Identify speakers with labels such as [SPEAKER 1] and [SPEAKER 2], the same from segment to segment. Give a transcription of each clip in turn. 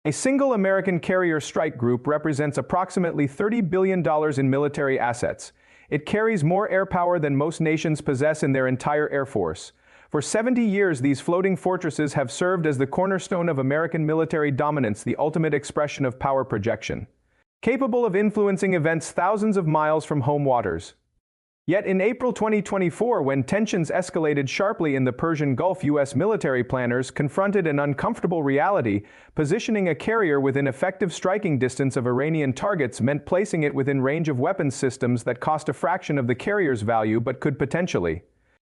[SPEAKER 1] A single American carrier strike group represents approximately $30 billion in military assets. It carries more air power than most nations possess in their entire air force. For 70 years, these floating fortresses have served as the cornerstone of American military dominance, the ultimate expression of power projection. Capable of influencing events thousands of miles from home waters. Yet in April 2024, when tensions escalated sharply in the Persian Gulf, U.S. military planners confronted an uncomfortable reality. Positioning a carrier within effective striking distance of Iranian targets meant placing it within range of weapons systems that cost a fraction of the carrier's value but could potentially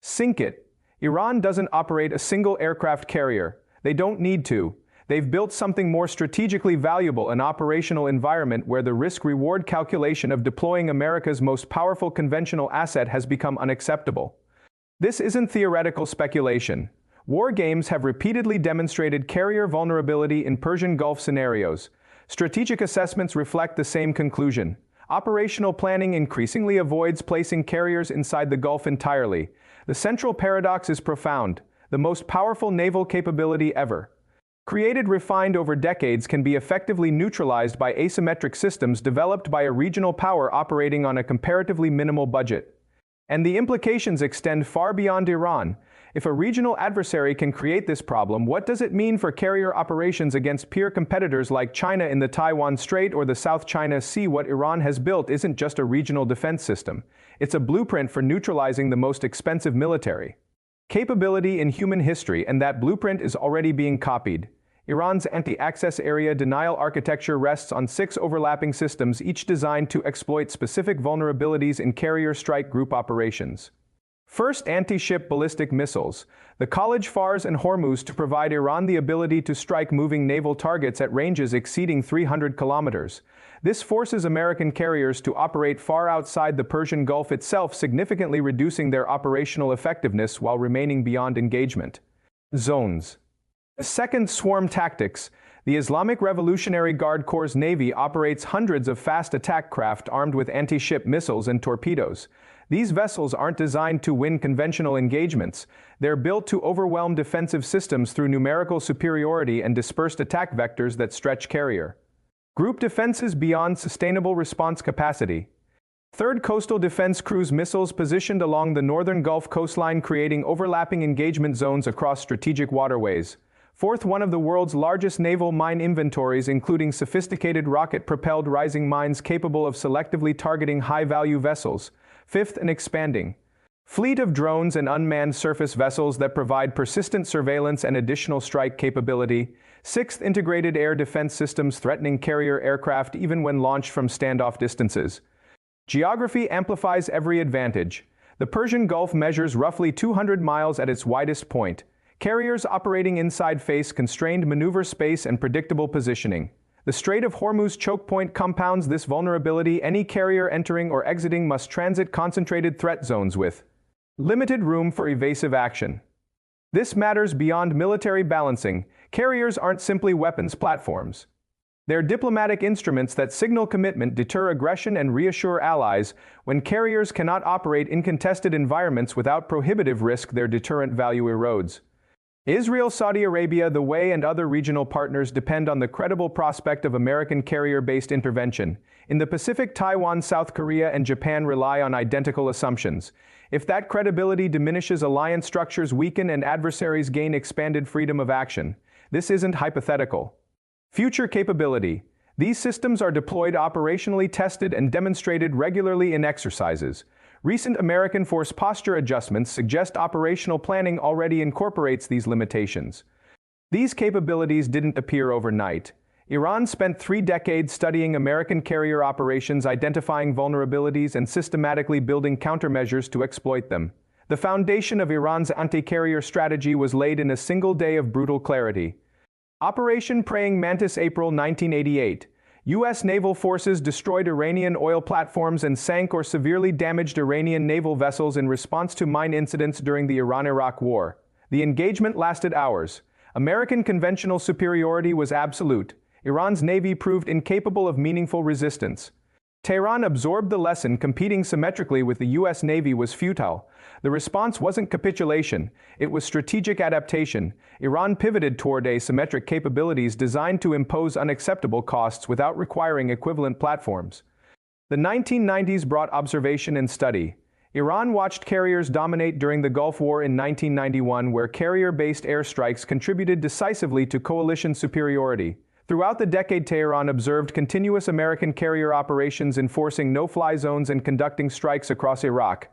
[SPEAKER 1] sink it. Iran doesn't operate a single aircraft carrier. They don't need to. They've built something more strategically valuable, an operational environment where the risk-reward calculation of deploying America's most powerful conventional asset has become unacceptable. This isn't theoretical speculation. War games have repeatedly demonstrated carrier vulnerability in Persian Gulf scenarios. Strategic assessments reflect the same conclusion. Operational planning increasingly avoids placing carriers inside the Gulf entirely. The central paradox is profound. The most powerful naval capability ever, created refined over decades, can be effectively neutralized by asymmetric systems developed by a regional power operating on a comparatively minimal budget. And the implications extend far beyond Iran. If a regional adversary can create this problem, what does it mean for carrier operations against peer competitors like China in the Taiwan Strait or the South China Sea? What Iran has built isn't just a regional defense system. It's a blueprint for neutralizing the most expensive military capability in human history, and that blueprint is already being copied. Iran's anti-access area denial architecture rests on 6 overlapping systems, each designed to exploit specific vulnerabilities in carrier strike group operations. First, anti-ship ballistic missiles. The College Fars and Hormuz to provide Iran the ability to strike moving naval targets at ranges exceeding 300 kilometers. This forces American carriers to operate far outside the Persian Gulf itself, significantly reducing their operational effectiveness while remaining beyond engagement zones. Second, swarm tactics. The Islamic Revolutionary Guard Corps' Navy operates hundreds of fast attack craft armed with anti-ship missiles and torpedoes. These vessels aren't designed to win conventional engagements. They're built to overwhelm defensive systems through numerical superiority and dispersed attack vectors that stretch carrier group defenses beyond sustainable response capacity. Third, coastal defense cruise missiles positioned along the northern Gulf coastline, creating overlapping engagement zones across strategic waterways. Fourth, one of the world's largest naval mine inventories, including sophisticated rocket-propelled rising mines capable of selectively targeting high-value vessels. Fifth, an expanding fleet of drones and unmanned surface vessels that provide persistent surveillance and additional strike capability. Sixth, integrated air defense systems threatening carrier aircraft even when launched from standoff distances. Geography amplifies every advantage. The Persian Gulf measures roughly 200 miles at its widest point. Carriers operating inside face constrained maneuver space and predictable positioning. The Strait of Hormuz choke point compounds this vulnerability. Any carrier entering or exiting must transit concentrated threat zones with limited room for evasive action. This matters beyond military balancing. Carriers aren't simply weapons platforms. They're diplomatic instruments that signal commitment, deter aggression, and reassure allies. When carriers cannot operate in contested environments without prohibitive risk, their deterrent value erodes. Israel, Saudi Arabia, the UAE, and other regional partners depend on the credible prospect of American carrier-based intervention. In the Pacific, Taiwan, South Korea, and Japan rely on identical assumptions. If that credibility diminishes, alliance structures weaken and adversaries gain expanded freedom of action. This isn't hypothetical. Future capability. These systems are deployed, operationally tested, and demonstrated regularly in exercises. Recent American force posture adjustments suggest operational planning already incorporates these limitations. These capabilities didn't appear overnight. Iran spent 3 decades studying American carrier operations, identifying vulnerabilities, and systematically building countermeasures to exploit them. The foundation of Iran's anti-carrier strategy was laid in a single day of brutal clarity. Operation Praying Mantis, April 1988. U.S. naval forces destroyed Iranian oil platforms and sank or severely damaged Iranian naval vessels in response to mine incidents during the Iran-Iraq War. The engagement lasted hours. American conventional superiority was absolute. Iran's navy proved incapable of meaningful resistance. Tehran absorbed the lesson. Competing symmetrically with the US Navy was futile. The response wasn't capitulation, it was strategic adaptation. Iran pivoted toward asymmetric capabilities designed to impose unacceptable costs without requiring equivalent platforms. The 1990s brought observation and study. Iran watched carriers dominate during the Gulf War in 1991, where carrier-based airstrikes contributed decisively to coalition superiority. Throughout the decade, Tehran observed continuous American carrier operations enforcing no-fly zones and conducting strikes across Iraq.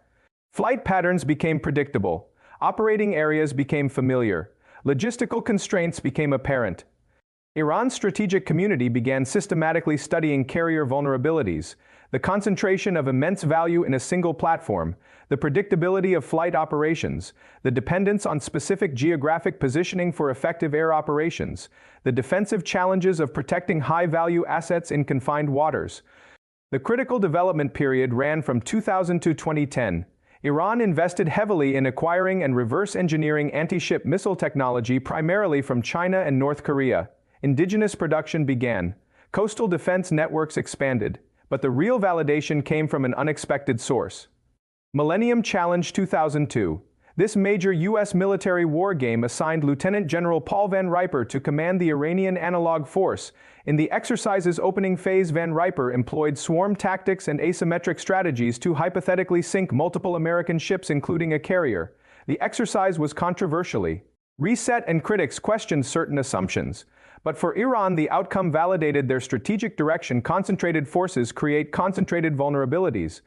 [SPEAKER 1] Flight patterns became predictable. Operating areas became familiar. Logistical constraints became apparent. Iran's strategic community began systematically studying carrier vulnerabilities, the concentration of immense value in a single platform, the predictability of flight operations, the dependence on specific geographic positioning for effective air operations, the defensive challenges of protecting high-value assets in confined waters. The critical development period ran from 2000 to 2010. Iran invested heavily in acquiring and reverse engineering anti-ship missile technology primarily from China and North Korea. Indigenous production began. Coastal defense networks expanded. But the real validation came from an unexpected source. Millennium Challenge 2002. This major U.S. military war game assigned Lieutenant General Paul Van Riper to command the Iranian analog force. In the exercise's opening phase, Van Riper employed swarm tactics and asymmetric strategies to hypothetically sink multiple American ships, including a carrier. The exercise was controversially reset, and critics questioned certain assumptions. But for Iran, the outcome validated their strategic direction. Concentrated forces create concentrated vulnerabilities.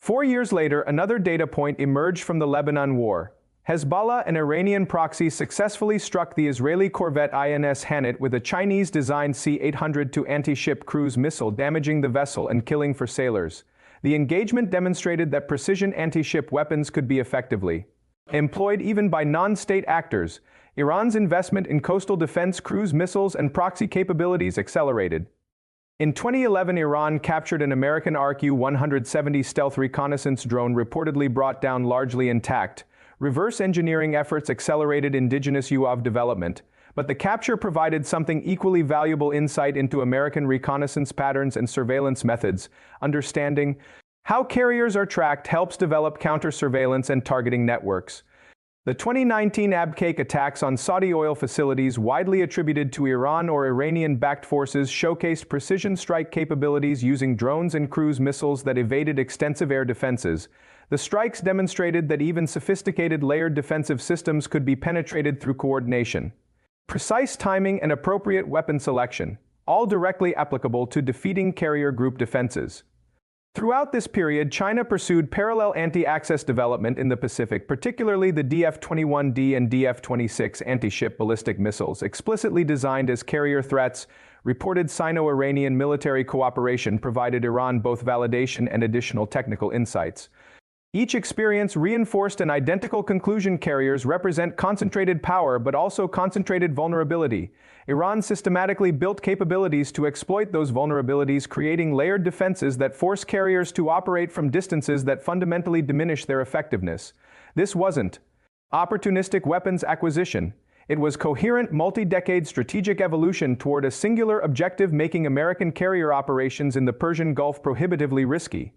[SPEAKER 1] 4 years later, another data point emerged from the Lebanon War. Hezbollah, an Iranian proxy, successfully struck the Israeli corvette INS Hanit with a Chinese-designed C-802 anti-ship cruise missile, damaging the vessel and killing 4 sailors. The engagement demonstrated that precision anti-ship weapons could be effectively employed even by non-state actors. Iran's investment in coastal defense, cruise missiles, and proxy capabilities accelerated. In 2011, Iran captured an American RQ-170 stealth reconnaissance drone reportedly brought down largely intact. Reverse engineering efforts accelerated indigenous UAV development, but the capture provided something equally valuable: insight into American reconnaissance patterns and surveillance methods. Understanding how carriers are tracked helps develop counter-surveillance and targeting networks. The 2019 Abqaiq attacks on Saudi oil facilities, widely attributed to Iran or Iranian-backed forces, showcased precision strike capabilities using drones and cruise missiles that evaded extensive air defenses. The strikes demonstrated that even sophisticated layered defensive systems could be penetrated through coordination, precise timing, and appropriate weapon selection, all directly applicable to defeating carrier group defenses. Throughout this period, China pursued parallel anti-access development in the Pacific, particularly the DF-21D and DF-26 anti-ship ballistic missiles, explicitly designed as carrier threats. Reported Sino-Iranian military cooperation provided Iran both validation and additional technical insights. Each experience reinforced an identical conclusion: carriers represent concentrated power but also concentrated vulnerability. Iran systematically built capabilities to exploit those vulnerabilities, creating layered defenses that force carriers to operate from distances that fundamentally diminish their effectiveness. This wasn't opportunistic weapons acquisition. It was coherent, multi-decade strategic evolution toward a singular objective, making American carrier operations in the Persian Gulf prohibitively risky.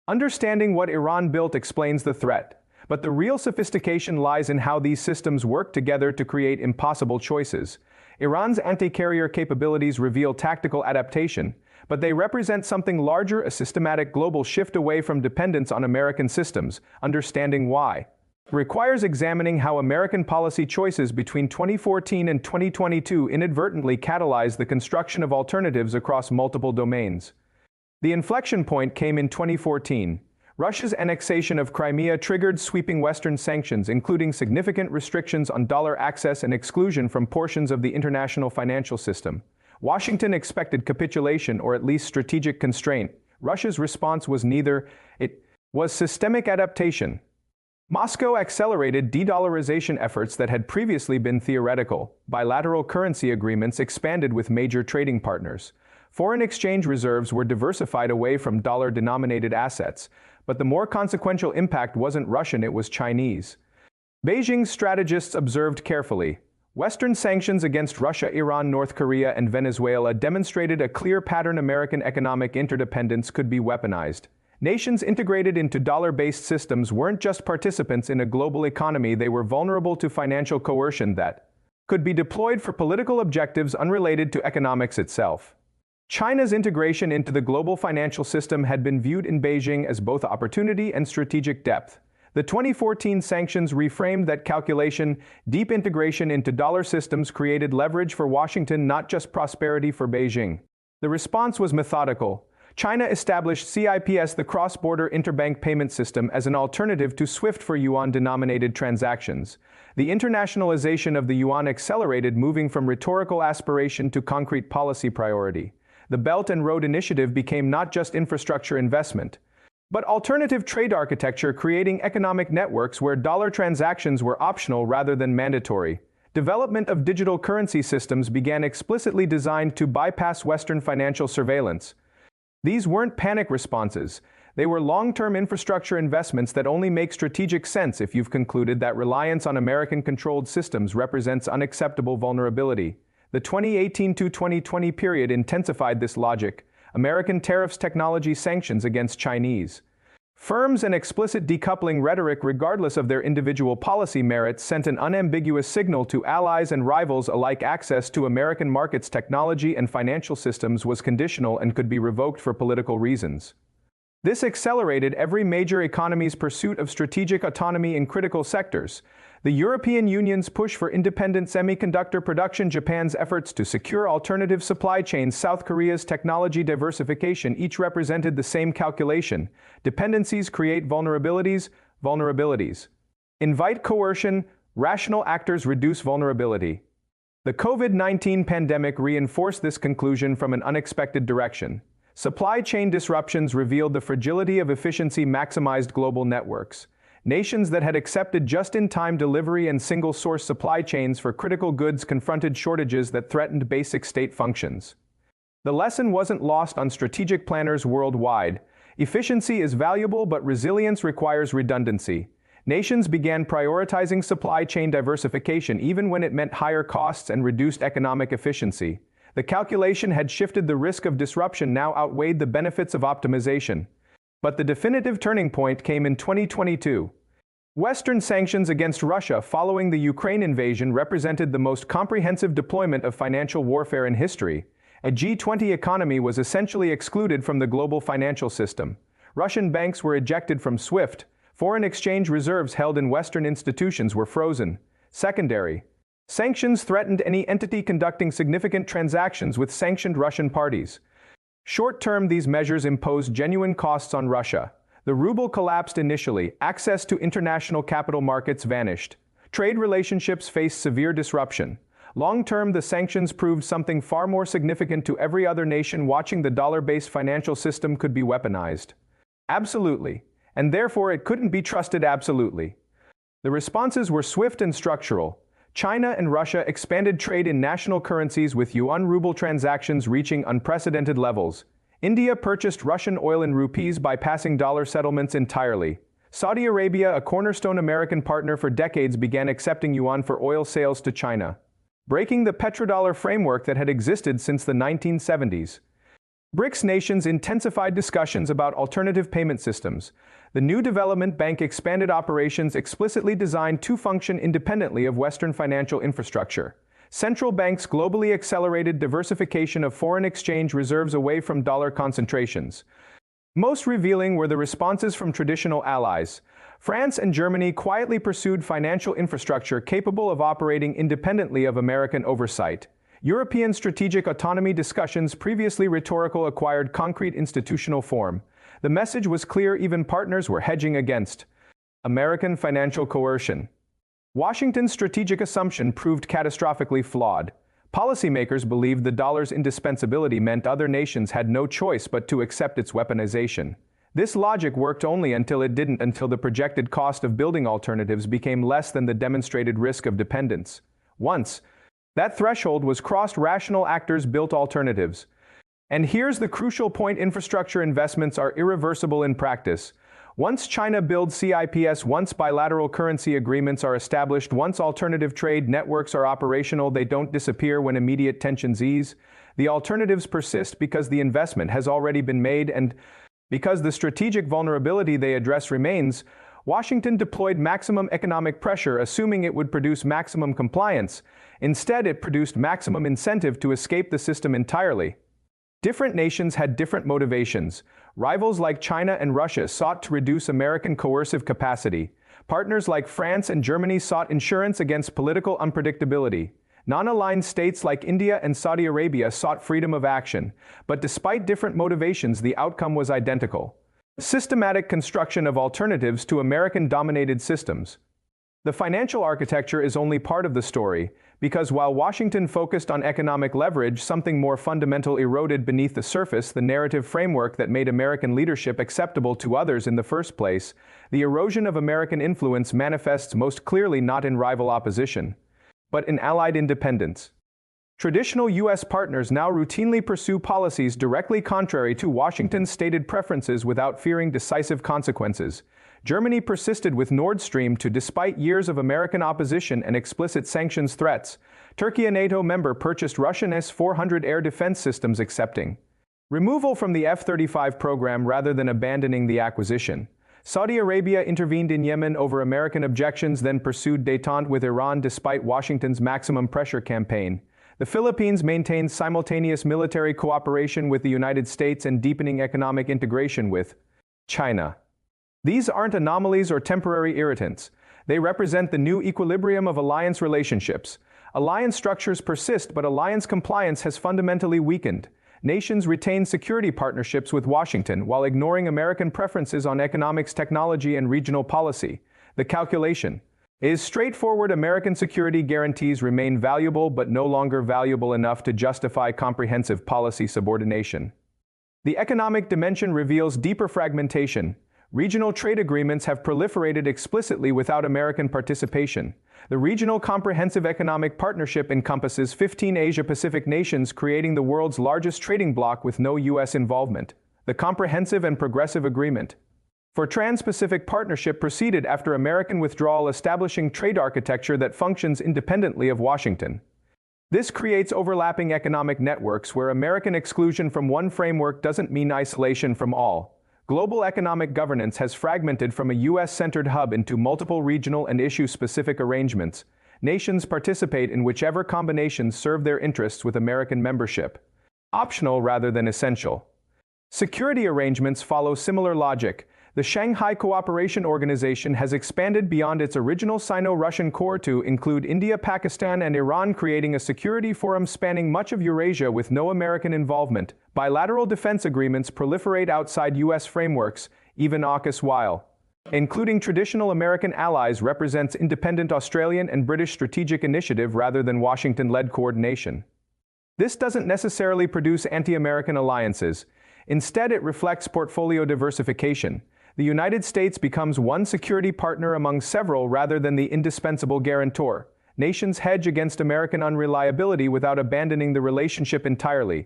[SPEAKER 1] Understanding what Iran built explains the threat, but the real sophistication lies in how these systems work together to create impossible choices. Iran's anti-carrier capabilities reveal tactical adaptation, but they represent something larger: a systematic global shift away from dependence on American systems. Understanding why requires examining how American policy choices between 2014 and 2022 inadvertently catalyzed the construction of alternatives across multiple domains. The inflection point came in 2014. Russia's annexation of Crimea triggered sweeping Western sanctions, including significant restrictions on dollar access and exclusion from portions of the international financial system. Washington expected capitulation, or at least strategic constraint. Russia's response was neither. It was systemic adaptation. Moscow accelerated de-dollarization efforts that had previously been theoretical. Bilateral currency agreements expanded with major trading partners. Foreign exchange reserves were diversified away from dollar-denominated assets, but the more consequential impact wasn't Russian, it was Chinese. Beijing's strategists observed carefully. Western sanctions against Russia, Iran, North Korea, and Venezuela demonstrated a clear pattern: American economic interdependence could be weaponized. Nations integrated into dollar-based systems weren't just participants in a global economy, they were vulnerable to financial coercion that could be deployed for political objectives unrelated to economics itself. China's integration into the global financial system had been viewed in Beijing as both opportunity and strategic depth. The 2014 sanctions reframed that calculation. Deep integration into dollar systems created leverage for Washington, not just prosperity for Beijing. The response was methodical. China established CIPS, the cross-border interbank payment system, as an alternative to SWIFT for yuan-denominated transactions. The internationalization of the yuan accelerated, moving from rhetorical aspiration to concrete policy priority. The Belt and Road Initiative became not just infrastructure investment, but alternative trade architecture, creating economic networks where dollar transactions were optional rather than mandatory. Development of digital currency systems began, explicitly designed to bypass Western financial surveillance. These weren't panic responses. They were long-term infrastructure investments that only make strategic sense if you've concluded that reliance on American-controlled systems represents unacceptable vulnerability. The 2018 to 2020 period intensified this logic. American tariffs, technology sanctions against Chinese firms, and explicit decoupling rhetoric regardless of their individual policy merits sent an unambiguous signal to allies and rivals alike: access to American markets, technology, and financial systems was conditional and could be revoked for political reasons. This accelerated every major economy's pursuit of strategic autonomy in critical sectors. The European Union's push for independent semiconductor production, Japan's efforts to secure alternative supply chains, South Korea's technology diversification, each represented the same calculation. Dependencies create vulnerabilities, vulnerabilities invite coercion, rational actors reduce vulnerability. The COVID-19 pandemic reinforced this conclusion from an unexpected direction. Supply chain disruptions revealed the fragility of efficiency-maximized global networks. Nations that had accepted just-in-time delivery and single-source supply chains for critical goods confronted shortages that threatened basic state functions. The lesson wasn't lost on strategic planners worldwide. Efficiency is valuable, but resilience requires redundancy. Nations began prioritizing supply chain diversification even when it meant higher costs and reduced economic efficiency. The calculation had shifted. The risk of disruption now outweighed the benefits of optimization. But the definitive turning point came in 2022. Western sanctions against Russia following the Ukraine invasion represented the most comprehensive deployment of financial warfare in history. A G20 economy was essentially excluded from the global financial system. Russian banks were ejected from SWIFT. Foreign exchange reserves held in Western institutions were frozen. Secondary sanctions threatened any entity conducting significant transactions with sanctioned Russian parties. Short-term, these measures imposed genuine costs on Russia. The ruble collapsed initially, access to international capital markets vanished. Trade relationships faced severe disruption. Long-term, the sanctions proved something far more significant to every other nation watching: the dollar-based financial system could be weaponized. Absolutely. And therefore it couldn't be trusted absolutely. The responses were swift and structural. China and Russia expanded trade in national currencies, with yuan-ruble transactions reaching unprecedented levels. India purchased Russian oil in rupees, bypassing dollar settlements entirely. Saudi Arabia, a cornerstone American partner for decades, began accepting yuan for oil sales to China, breaking the petrodollar framework that had existed since the 1970s. BRICS nations intensified discussions about alternative payment systems. The new development bank expanded operations explicitly designed to function independently of Western financial infrastructure. Central banks globally accelerated diversification of foreign exchange reserves away from dollar concentrations. Most revealing were the responses from traditional allies. France and Germany quietly pursued financial infrastructure capable of operating independently of American oversight. European strategic autonomy discussions, previously rhetorical, acquired concrete institutional form. The message was clear: even partners were hedging against American financial coercion. Washington's strategic assumption proved catastrophically flawed. Policymakers believed the dollar's indispensability meant other nations had no choice but to accept its weaponization. This logic worked only until it didn't, until the projected cost of building alternatives became less than the demonstrated risk of dependence. Once that threshold was crossed, rational actors built alternatives. And here's the crucial point: infrastructure investments are irreversible in practice. Once China builds CIPS, once bilateral currency agreements are established, once alternative trade networks are operational, they don't disappear when immediate tensions ease. The alternatives persist because the investment has already been made and because the strategic vulnerability they address remains. Washington deployed maximum economic pressure, assuming it would produce maximum compliance. Instead, it produced maximum incentive to escape the system entirely. Different nations had different motivations. Rivals like China and Russia sought to reduce American coercive capacity. Partners like France and Germany sought insurance against political unpredictability. Non-aligned states like India and Saudi Arabia sought freedom of action. But despite different motivations, the outcome was identical: systematic construction of alternatives to American-dominated systems. The financial architecture is only part of the story, because while Washington focused on economic leverage, something more fundamental eroded beneath the surface: the narrative framework that made American leadership acceptable to others in the first place. The erosion of American influence manifests most clearly not in rival opposition, but in allied independence. Traditional U.S. partners now routinely pursue policies directly contrary to Washington's stated preferences without fearing decisive consequences. Germany persisted with Nord Stream 2 despite years of American opposition and explicit sanctions threats. Turkey, a NATO member, purchased Russian S-400 air defense systems, accepting removal from the F-35 program rather than abandoning the acquisition. Saudi Arabia intervened in Yemen over American objections, then pursued détente with Iran despite Washington's maximum pressure campaign. The Philippines maintained simultaneous military cooperation with the United States and deepening economic integration with China. These aren't anomalies or temporary irritants. They represent the new equilibrium of alliance relationships. Alliance structures persist, but alliance compliance has fundamentally weakened. Nations retain security partnerships with Washington while ignoring American preferences on economics, technology, and regional policy. The calculation is straightforward: American security guarantees remain valuable, but no longer valuable enough to justify comprehensive policy subordination. The economic dimension reveals deeper fragmentation. Regional trade agreements have proliferated explicitly without American participation. The Regional Comprehensive Economic Partnership encompasses 15 Asia-Pacific nations, creating the world's largest trading bloc with no U.S. involvement. The Comprehensive and Progressive Agreement for Trans-Pacific Partnership proceeded after American withdrawal, establishing trade architecture that functions independently of Washington. This creates overlapping economic networks where American exclusion from one framework doesn't mean isolation from all. Global economic governance has fragmented from a U.S.-centered hub into multiple regional and issue-specific arrangements. Nations participate in whichever combinations serve their interests, with American membership optional rather than essential. Security arrangements follow similar logic. The Shanghai Cooperation Organization has expanded beyond its original Sino-Russian core to include India, Pakistan, and Iran, creating a security forum spanning much of Eurasia with no American involvement. Bilateral defense agreements proliferate outside U.S. frameworks. Even AUKUS, while including traditional American allies, represents independent Australian and British strategic initiative rather than Washington-led coordination. This doesn't necessarily produce anti-American alliances. Instead, it reflects portfolio diversification. The United States becomes one security partner among several rather than the indispensable guarantor. Nations hedge against American unreliability without abandoning the relationship entirely.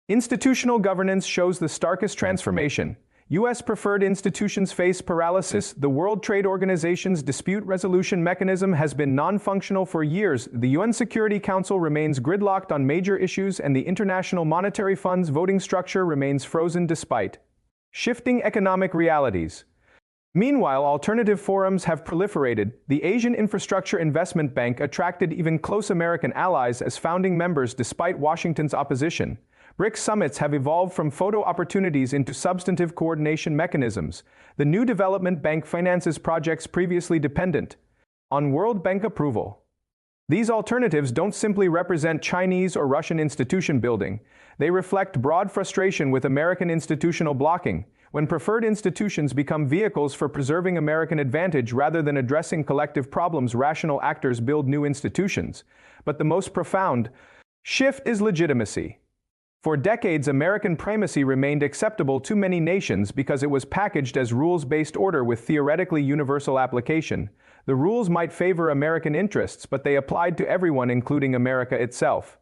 [SPEAKER 1] Institutional governance shows the starkest transformation. U.S. preferred institutions face paralysis. The World Trade Organization's dispute resolution mechanism has been non-functional for years. The UN Security Council remains gridlocked on major issues, and the International Monetary Fund's voting structure remains frozen despite shifting economic realities. Meanwhile, alternative forums have proliferated. The Asian Infrastructure Investment Bank attracted even close American allies as founding members despite Washington's opposition. BRICS summits have evolved from photo opportunities into substantive coordination mechanisms. The new development bank finances projects previously dependent on World Bank approval. These alternatives don't simply represent Chinese or Russian institution building. They reflect broad frustration with American institutional blocking. When preferred institutions become vehicles for preserving American advantage rather than addressing collective problems, rational actors build new institutions. But the most profound shift is legitimacy. For decades, American primacy remained acceptable to many nations because it was packaged as rules-based order with theoretically universal application. The rules might favor American interests, but they applied to everyone, including America itself.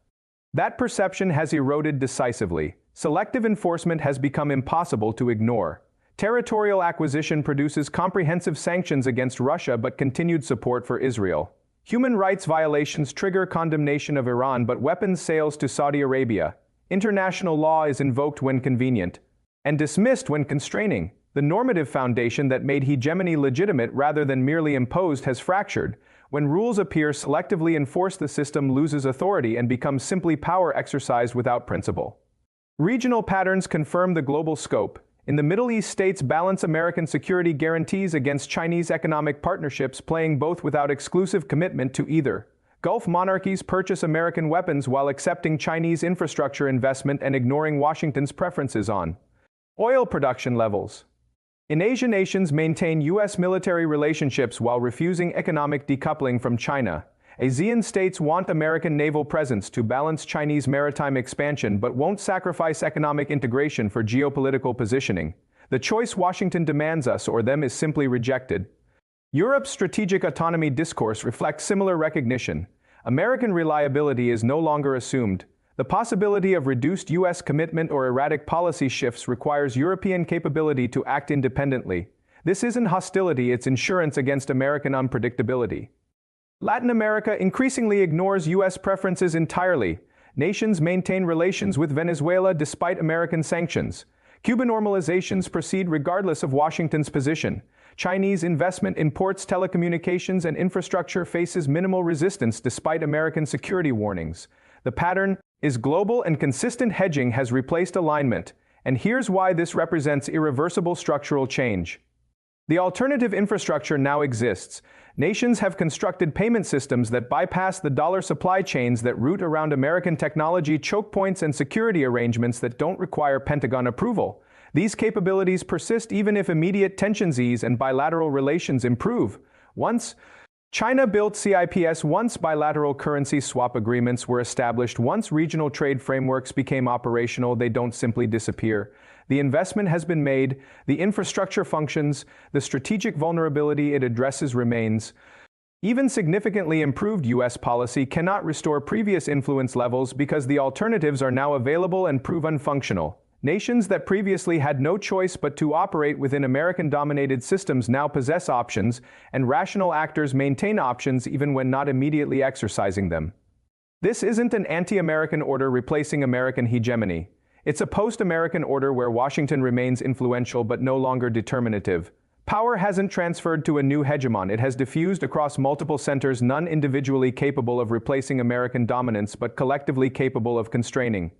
[SPEAKER 1] That perception has eroded decisively. Selective enforcement has become impossible to ignore. Territorial acquisition produces comprehensive sanctions against Russia but continued support for Israel. Human rights violations trigger condemnation of Iran but weapons sales to Saudi Arabia. International law is invoked when convenient and dismissed when constraining. The normative foundation that made hegemony legitimate rather than merely imposed has fractured. When rules appear selectively enforced, the system loses authority and becomes simply power exercised without principle. Regional patterns confirm the global scope. In the Middle East, states balance American security guarantees against Chinese economic partnerships, playing both without exclusive commitment to either. Gulf monarchies purchase American weapons while accepting Chinese infrastructure investment and ignoring Washington's preferences on oil production levels. In Asia, nations maintain U.S. military relationships while refusing economic decoupling from China. ASEAN states want American naval presence to balance Chinese maritime expansion but won't sacrifice economic integration for geopolitical positioning. The choice Washington demands us or them is simply rejected. Europe's strategic autonomy discourse reflects similar recognition. American reliability is no longer assumed. The possibility of reduced U.S. commitment or erratic policy shifts requires European capability to act independently. This isn't hostility, it's insurance against American unpredictability. Latin America increasingly ignores U.S. preferences entirely. Nations maintain relations with Venezuela despite American sanctions. Cuban normalizations proceed regardless of Washington's position. Chinese investment in ports, telecommunications, and infrastructure faces minimal resistance despite American security warnings. The pattern is global, and consistent hedging has replaced alignment. And here's why this represents irreversible structural change. The alternative infrastructure now exists. Nations have constructed payment systems that bypass the dollar supply chains that route around American technology choke points and security arrangements that don't require Pentagon approval. These capabilities persist even if immediate tensions ease and bilateral relations improve. Once China built CIPS, once bilateral currency swap agreements were established, once regional trade frameworks became operational, they don't simply disappear. The investment has been made, the infrastructure functions, the strategic vulnerability it addresses remains. Even significantly improved U.S. policy cannot restore previous influence levels because the alternatives are now available and proven functional. Nations that previously had no choice but to operate within American-dominated systems now possess options, and rational actors maintain options even when not immediately exercising them. This isn't an anti-American order replacing American hegemony. It's a post-American order where Washington remains influential but no longer determinative. Power hasn't transferred to a new hegemon, it has diffused across multiple centers, none individually capable of replacing American dominance but collectively capable of constraining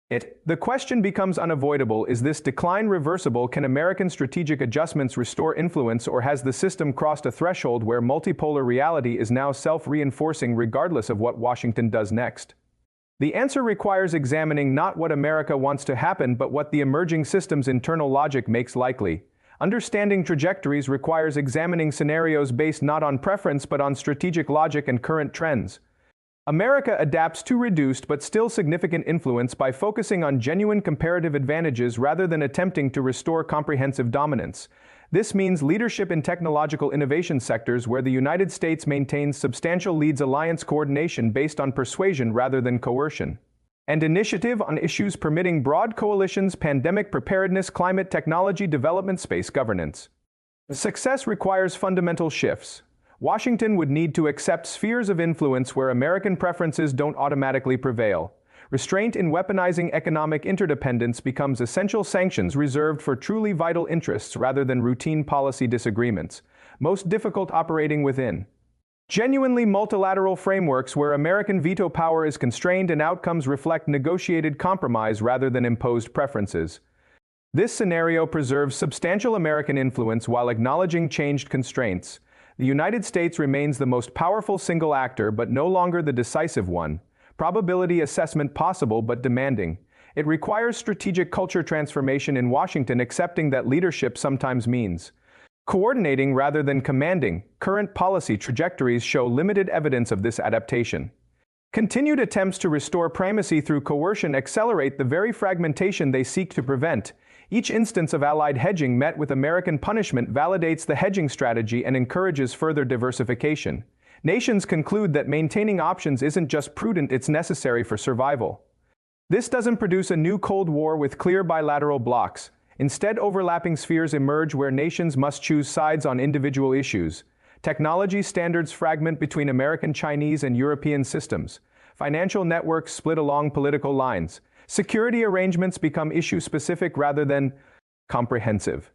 [SPEAKER 1] it. The question becomes unavoidable: is this decline reversible? Can American strategic adjustments restore influence, or has the system crossed a threshold where multipolar reality is now self-reinforcing regardless of what Washington does next? The answer requires examining not what America wants to happen, but what the emerging system's internal logic makes likely. Understanding trajectories requires examining scenarios based not on preference but on strategic logic and current trends. America adapts to reduced but still significant influence by focusing on genuine comparative advantages rather than attempting to restore comprehensive dominance. This means leadership in technological innovation sectors where the United States maintains substantial leads, alliance coordination based on persuasion rather than coercion, and initiative on issues permitting broad coalitions: pandemic preparedness, climate, technology development, space governance. Success requires fundamental shifts. Washington would need to accept spheres of influence where American preferences don't automatically prevail. Restraint in weaponizing economic interdependence becomes essential. Sanctions reserved for truly vital interests rather than routine policy disagreements. Most difficult operating within genuinely multilateral frameworks where American veto power is constrained and outcomes reflect negotiated compromise rather than imposed preferences. This scenario preserves substantial American influence while acknowledging changed constraints. The United States remains the most powerful single actor but no longer the decisive one. Probability assessment possible but demanding. It requires strategic culture transformation in Washington, accepting that leadership sometimes means coordinating rather than commanding. Current policy trajectories show limited evidence of this adaptation. Continued attempts to restore primacy through coercion accelerate the very fragmentation they seek to prevent. Each instance of allied hedging met with American punishment validates the hedging strategy and encourages further diversification. Nations conclude that maintaining options isn't just prudent, it's necessary for survival. This doesn't produce a new Cold War with clear bilateral blocks. Instead, overlapping spheres emerge where nations must choose sides on individual issues. Technology standards fragment between American, Chinese, and European systems. Financial networks split along political lines. Security arrangements become issue-specific rather than comprehensive.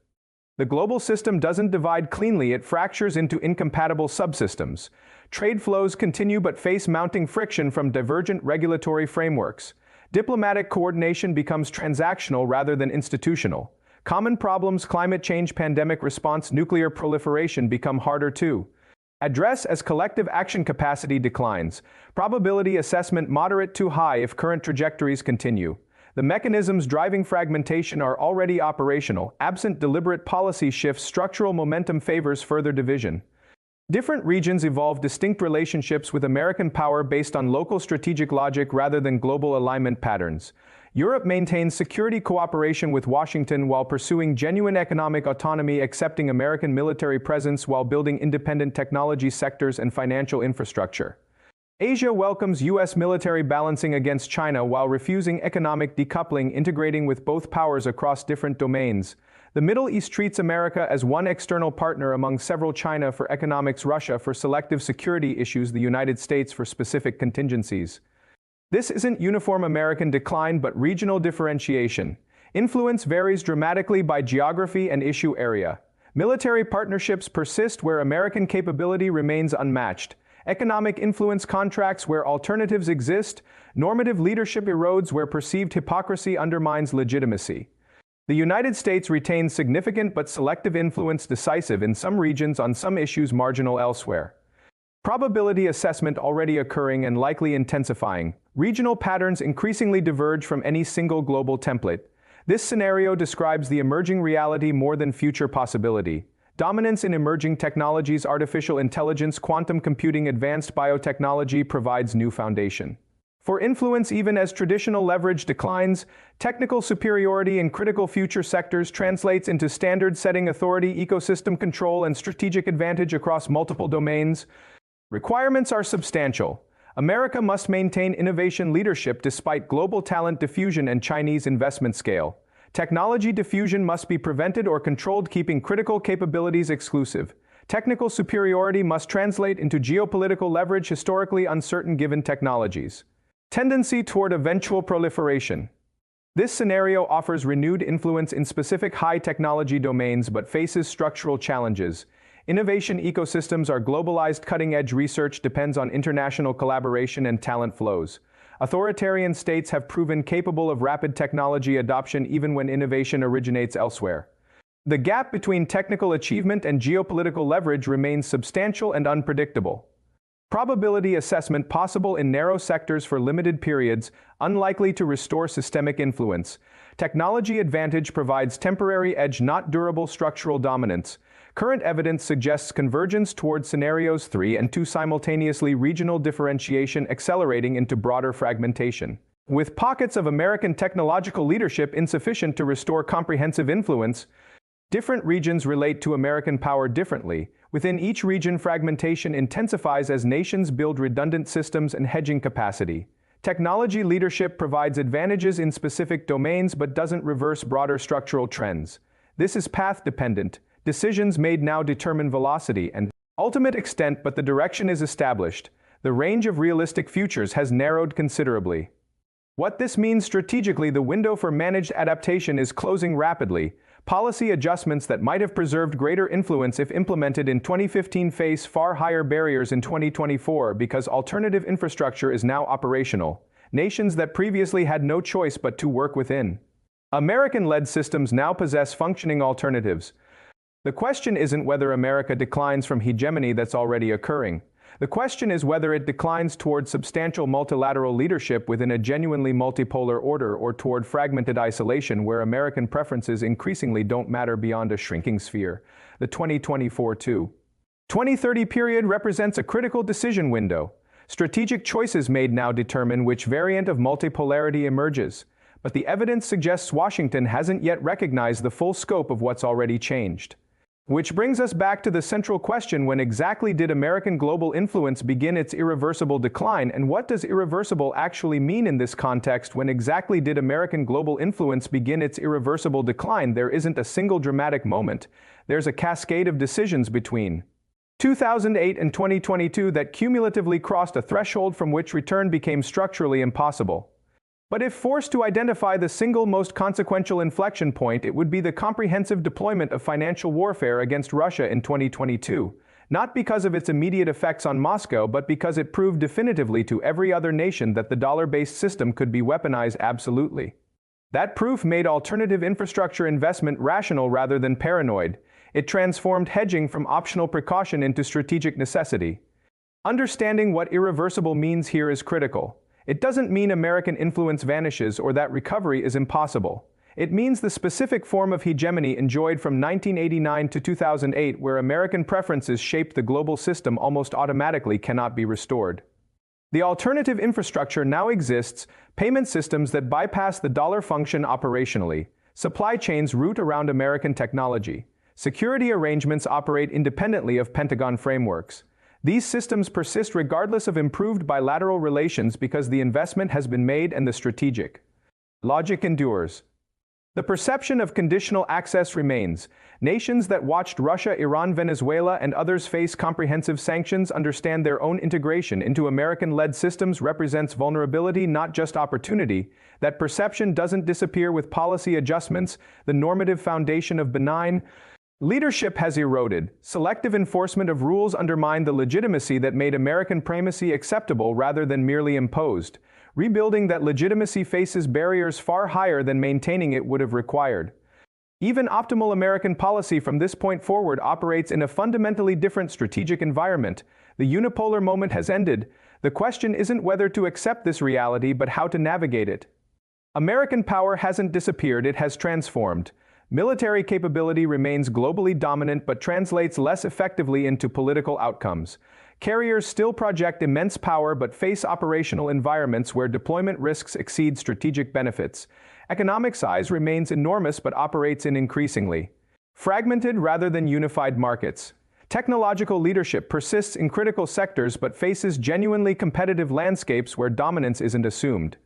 [SPEAKER 1] The global system doesn't divide cleanly, it fractures into incompatible subsystems. Trade flows continue but face mounting friction from divergent regulatory frameworks. Diplomatic coordination becomes transactional rather than institutional. Common problems, climate change, pandemic response, nuclear proliferation become harder to address as collective action capacity declines. Probability assessment moderate to high if current trajectories continue. The mechanisms driving fragmentation are already operational. Absent deliberate policy shifts, structural momentum favors further division. Different regions evolve distinct relationships with American power based on local strategic logic rather than global alignment patterns. Europe maintains security cooperation with Washington while pursuing genuine economic autonomy, accepting American military presence while building independent technology sectors and financial infrastructure. Asia welcomes U.S. military balancing against China while refusing economic decoupling, integrating with both powers across different domains. The Middle East treats America as one external partner among several: China for economics, Russia for selective security issues, the United States for specific contingencies. This isn't uniform American decline but regional differentiation. Influence varies dramatically by geography and issue area. Military partnerships persist where American capability remains unmatched. Economic influence contracts where alternatives exist. Normative leadership erodes where perceived hypocrisy undermines legitimacy. The United States retains significant but selective influence, decisive in some regions, on some issues marginal elsewhere. Probability assessment already occurring and likely intensifying. Regional patterns increasingly diverge from any single global template. This scenario describes the emerging reality more than future possibility. Dominance in emerging technologies, artificial intelligence, quantum computing, advanced biotechnology provides new foundation for influence even as traditional leverage declines. Technical superiority in critical future sectors translates into standard-setting authority, ecosystem control, and strategic advantage across multiple domains. Requirements are substantial. America must maintain innovation leadership despite global talent diffusion and Chinese investment scale. Technology diffusion must be prevented or controlled, keeping critical capabilities exclusive. Technical superiority must translate into geopolitical leverage, historically uncertain given technologies. Tendency toward eventual proliferation. This scenario offers renewed influence in specific high-technology domains but faces structural challenges. Innovation ecosystems are globalized, cutting-edge research depends on international collaboration and talent flows. Authoritarian states have proven capable of rapid technology adoption even when innovation originates elsewhere. The gap between technical achievement and geopolitical leverage remains substantial and unpredictable. Probability assessment possible in narrow sectors for limited periods, unlikely to restore systemic influence. Technology advantage provides temporary edge, not durable structural dominance. Current evidence suggests convergence towards scenarios 3 and 2 simultaneously, regional differentiation accelerating into broader fragmentation. With pockets of American technological leadership insufficient to restore comprehensive influence, different regions relate to American power differently. Within each region, fragmentation intensifies as nations build redundant systems and hedging capacity. Technology leadership provides advantages in specific domains but doesn't reverse broader structural trends. This is path-dependent. Decisions made now determine velocity and ultimate extent, but the direction is established. The range of realistic futures has narrowed considerably. What this means strategically: the window for managed adaptation is closing rapidly. Policy adjustments that might have preserved greater influence if implemented in 2015 face far higher barriers in 2024 because alternative infrastructure is now operational. Nations that previously had no choice but to work within American-led systems now possess functioning alternatives. The question isn't whether America declines from hegemony that's already occurring. The question is whether it declines toward substantial multilateral leadership within a genuinely multipolar order, or toward fragmented isolation where American preferences increasingly don't matter beyond a shrinking sphere. The 2024-2030 period represents a critical decision window. Strategic choices made now determine which variant of multipolarity emerges. But the evidence suggests Washington hasn't yet recognized the full scope of what's already changed. Which brings us back to the central question: when exactly did American global influence begin its irreversible decline, and what does irreversible actually mean in this context? When exactly did American global influence begin its irreversible decline? There isn't a single dramatic moment. There's a cascade of decisions between 2008 and 2022 that cumulatively crossed a threshold from which return became structurally impossible. But if forced to identify the single most consequential inflection point, it would be the comprehensive deployment of financial warfare against Russia in 2022, not because of its immediate effects on Moscow, but because it proved definitively to every other nation that the dollar-based system could be weaponized absolutely. That proof made alternative infrastructure investment rational rather than paranoid. It transformed hedging from optional precaution into strategic necessity. Understanding what irreversible means here is critical. It doesn't mean American influence vanishes or that recovery is impossible. It means the specific form of hegemony enjoyed from 1989 to 2008, where American preferences shaped the global system, almost automatically cannot be restored. The alternative infrastructure now exists: payment systems that bypass the dollar function operationally, supply chains root around American technology, security arrangements operate independently of Pentagon frameworks. These systems persist regardless of improved bilateral relations because the investment has been made and the strategic logic endures. The perception of conditional access remains. Nations that watched Russia, Iran, Venezuela, and others face comprehensive sanctions understand their own integration into American-led systems represents vulnerability, not just opportunity. That perception doesn't disappear with policy adjustments. The normative foundation of benign leadership has eroded. Selective enforcement of rules undermined the legitimacy that made American primacy acceptable rather than merely imposed. Rebuilding that legitimacy faces barriers far higher than maintaining it would have required. Even optimal American policy from this point forward operates in a fundamentally different strategic environment. The unipolar moment has ended. The question isn't whether to accept this reality, but how to navigate it. American power hasn't disappeared, it has transformed. Military capability remains globally dominant but translates less effectively into political outcomes. Carriers still project immense power but face operational environments where deployment risks exceed strategic benefits. Economic size remains enormous but operates in increasingly fragmented rather than unified markets. Technological leadership persists in critical sectors but faces genuinely competitive landscapes where dominance isn't assumed.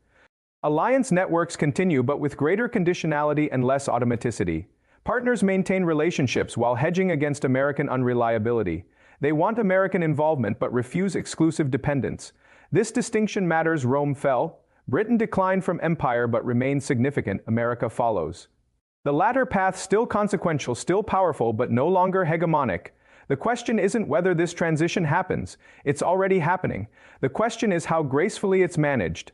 [SPEAKER 1] Alliance networks continue, but with greater conditionality and less automaticity. Partners maintain relationships while hedging against American unreliability. They want American involvement but refuse exclusive dependence. This distinction matters. Rome fell. Britain declined from empire but remained significant. America follows. The latter path still consequential, still powerful, but no longer hegemonic. The question isn't whether this transition happens. It's already happening. The question is how gracefully it's managed.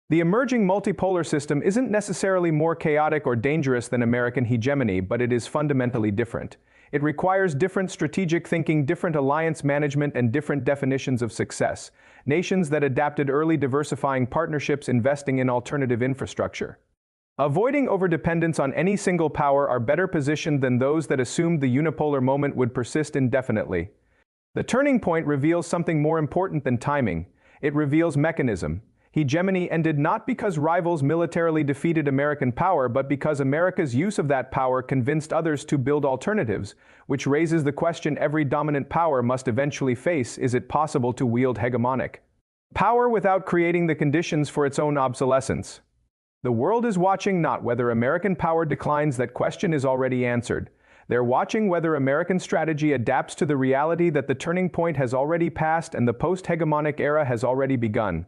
[SPEAKER 1] The emerging multipolar system isn't necessarily more chaotic or dangerous than American hegemony, but it is fundamentally different. It requires different strategic thinking, different alliance management, and different definitions of success. Nations that adapted early, diversifying partnerships, investing in alternative infrastructure, avoiding overdependence on any single power, are better positioned than those that assumed the unipolar moment would persist indefinitely. The turning point reveals something more important than timing. It reveals mechanism. Hegemony ended not because rivals militarily defeated American power, but because America's use of that power convinced others to build alternatives, which raises the question every dominant power must eventually face: is it possible to wield hegemonic power without creating the conditions for its own obsolescence? The world is watching not whether American power declines. That question is already answered. They're watching whether American strategy adapts to the reality that the turning point has already passed and the post-hegemonic era has already begun.